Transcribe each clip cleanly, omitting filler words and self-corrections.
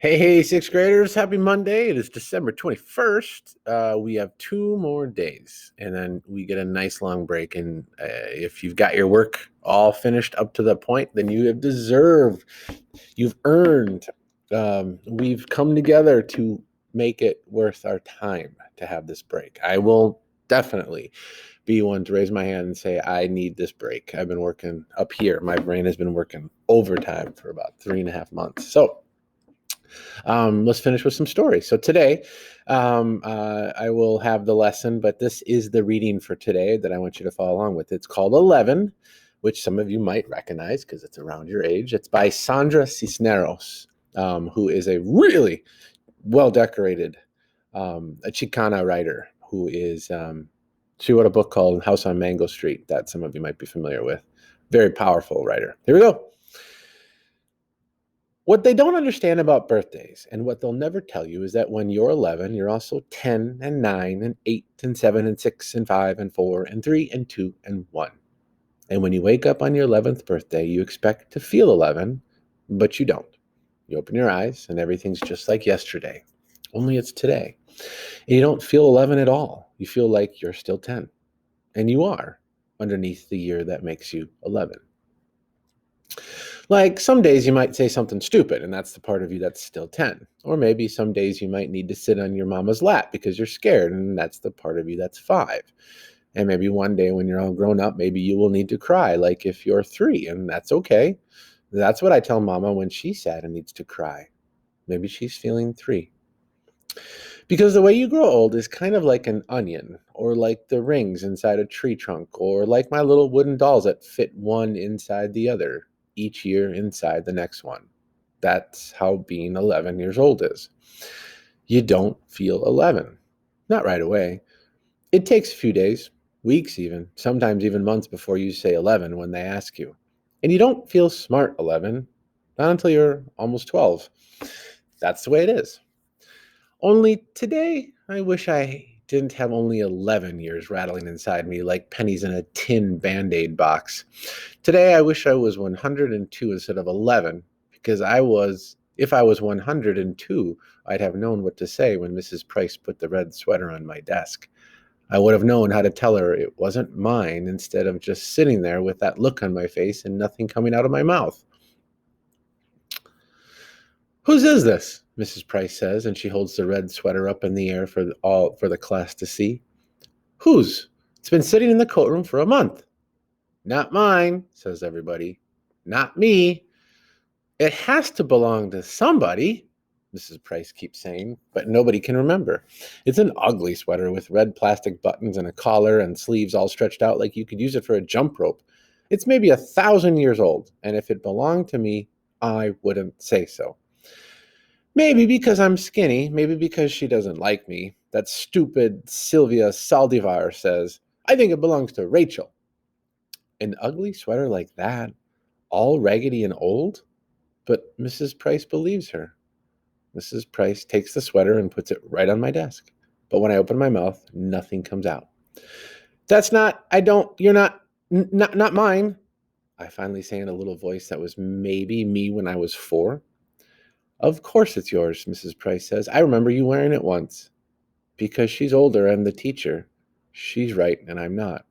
Hey, sixth graders, happy Monday. It is December 21st. We have 2 more days and then we get a nice long break. And if you've got your work all finished up to that point, then you have deserved, you've earned. We've come together to make it worth our time to have this break. I will definitely be one to raise my hand and say, I need this break. I've been working up here. My brain has been working overtime for about 3.5 months. So, let's finish with some stories. So today, I will have the lesson, but this is the reading for today that I want you to follow along with. It's called 11, which some of you might recognize because it's around your age. It's by Sandra Cisneros, who is a really well-decorated, a Chicana writer who is, she wrote a book called House on Mango Street that some of you might be familiar with. Very powerful writer. Here we go. What they don't understand about birthdays and what they'll never tell you is that when you're 11, you're also 10 and 9 and 8 and 7 and 6 and 5 and 4 and 3 and 2 and 1. And when you wake up on your 11th birthday, you expect to feel 11, but you don't. You open your eyes and everything's just like yesterday, only it's today. And you don't feel 11 at all. You feel like you're still 10. And you are underneath the year that makes you 11. Like some days you might say something stupid, and that's the part of you that's still 10. Or maybe some days you might need to sit on your mama's lap because you're scared, and that's the part of you that's 5. And maybe one day when you're all grown up, maybe you will need to cry, like if you're 3, and that's okay. That's what I tell mama when she's sad and needs to cry. Maybe she's feeling 3. Because the way you grow old is kind of like an onion, or like the rings inside a tree trunk, or like my little wooden dolls that fit one inside the other, each year inside the next one. That's how being 11 years old is. You don't feel 11. Not right away. It takes a few days, weeks even, sometimes even months before you say 11 when they ask you. And you don't feel smart 11, not until you're almost 12. That's the way it is. Only today, I wish I didn't have only 11 years rattling inside me like pennies in a tin Band-Aid box. Today, I wish I was 102 instead of 11, because if I was 102, I'd have known what to say when Mrs. Price put the red sweater on my desk. I would have known how to tell her it wasn't mine instead of just sitting there with that look on my face and nothing coming out of my mouth. "Whose is this?" Mrs. Price says, and she holds the red sweater up in the air for the class to see. "Whose? It's been sitting in the coat room for a month." "Not mine," says everybody. "Not me." "It has to belong to somebody," Mrs. Price keeps saying, but nobody can remember. It's an ugly sweater with red plastic buttons and a collar and sleeves all stretched out like you could use it for a jump rope. It's maybe 1,000 years old, and if it belonged to me, I wouldn't say so. Maybe because I'm skinny, maybe because she doesn't like me. That stupid Sylvia Saldivar says, "I think it belongs to Rachel." An ugly sweater like that, all raggedy and old? But Mrs. Price believes her. Mrs. Price takes the sweater and puts it right on my desk. But when I open my mouth, nothing comes out. "That's not, I don't, you're not, not mine," I finally say in a little voice that was maybe me when I was 4. "Of course it's yours," Mrs. Price says. "I remember you wearing it once." Because she's older and the teacher. She's right and I'm not.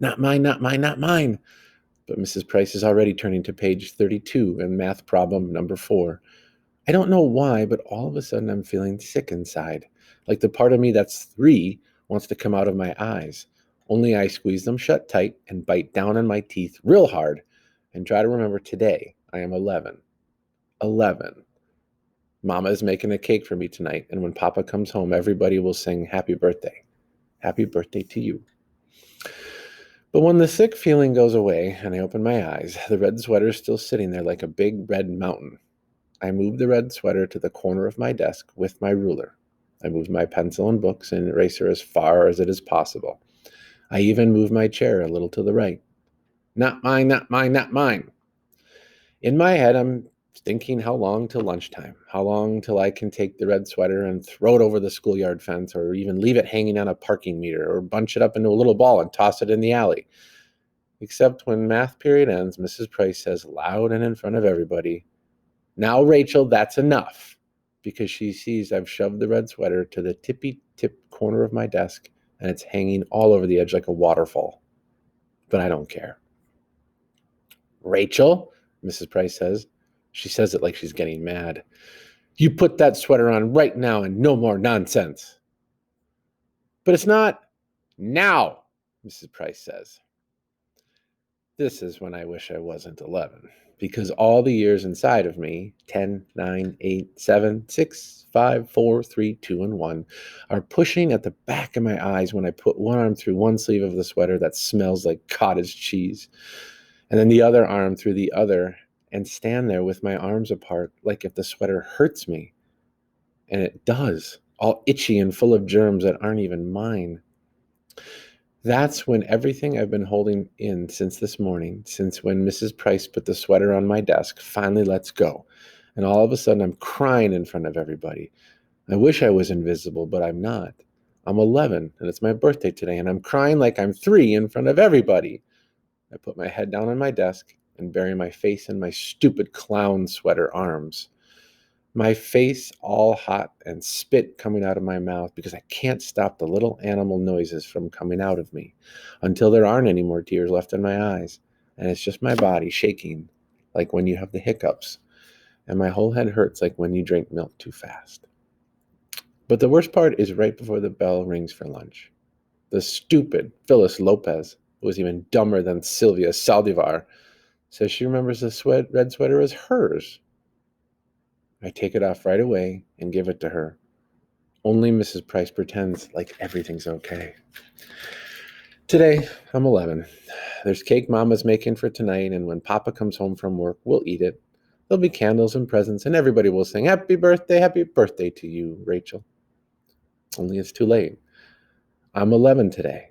"Not mine, not mine, not mine." But Mrs. Price is already turning to page 32 and math problem number 4. I don't know why, but all of a sudden I'm feeling sick inside. Like the part of me that's 3 wants to come out of my eyes. Only I squeeze them shut tight and bite down on my teeth real hard and try to remember today I am 11. 11. Mama is making a cake for me tonight, and when Papa comes home, everybody will sing happy birthday. Happy birthday to you. But when the sick feeling goes away and I open my eyes, the red sweater is still sitting there like a big red mountain. I move the red sweater to the corner of my desk with my ruler. I move my pencil and books and eraser as far as it is possible. I even move my chair a little to the right. Not mine, not mine, not mine. In my head, I'm thinking how long till lunchtime, how long till I can take the red sweater and throw it over the schoolyard fence, or even leave it hanging on a parking meter, or bunch it up into a little ball and toss it in the alley. Except when math period ends, Mrs. Price says loud and in front of everybody, Now, Rachel, that's enough, because she sees I've shoved the red sweater to the tippy tip corner of my desk, and it's hanging all over the edge like a waterfall. But I don't care. Rachel, Mrs. Price says. She says it like she's getting mad. You put that sweater on right now and no more nonsense. But it's not now, Mrs. Price says. This is when I wish I wasn't 11, because all the years inside of me, 10, 9, 8, 7, 6, 5, 4, 3, 2, and 1, are pushing at the back of my eyes when I put one arm through one sleeve of the sweater that smells like cottage cheese, and then the other arm through the other, and stand there with my arms apart like if the sweater hurts me. And it does, all itchy and full of germs that aren't even mine. That's when everything I've been holding in since this morning, since when Mrs. Price put the sweater on my desk, finally lets go. And all of a sudden, I'm crying in front of everybody. I wish I was invisible, but I'm not. I'm 11, and it's my birthday today, and I'm crying like I'm 3 in front of everybody. I put my head down on my desk and bury my face in my stupid clown sweater arms. My face all hot and spit coming out of my mouth because I can't stop the little animal noises from coming out of me until there aren't any more tears left in my eyes, and it's just my body shaking like when you have the hiccups, and my whole head hurts like when you drink milk too fast. But the worst part is right before the bell rings for lunch. The stupid Phyllis Lopez, who was even dumber than Sylvia Saldivar, says she remembers the red sweater as hers. I take it off right away and give it to her. Only Mrs. Price pretends like everything's okay. Today, I'm 11. There's cake Mama's making for tonight, and when Papa comes home from work, we'll eat it. There'll be candles and presents, and everybody will sing happy birthday to you, Rachel. Only it's too late. I'm 11 today.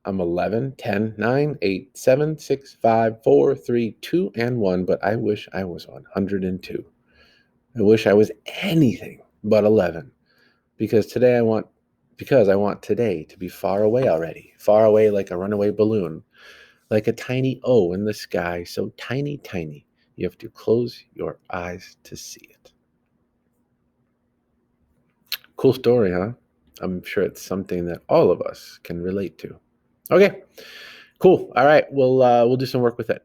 I'm 11, 10, 9, 8, 7, 6, 5, 4, 3, 2, and 1, but I wish I was 102. I wish I was anything but 11, because I want today to be far away already, far away like a runaway balloon, like a tiny O in the sky, so tiny, tiny, you have to close your eyes to see it. Cool story, huh? I'm sure it's something that all of us can relate to. Okay, cool. All right, we'll do some work with it.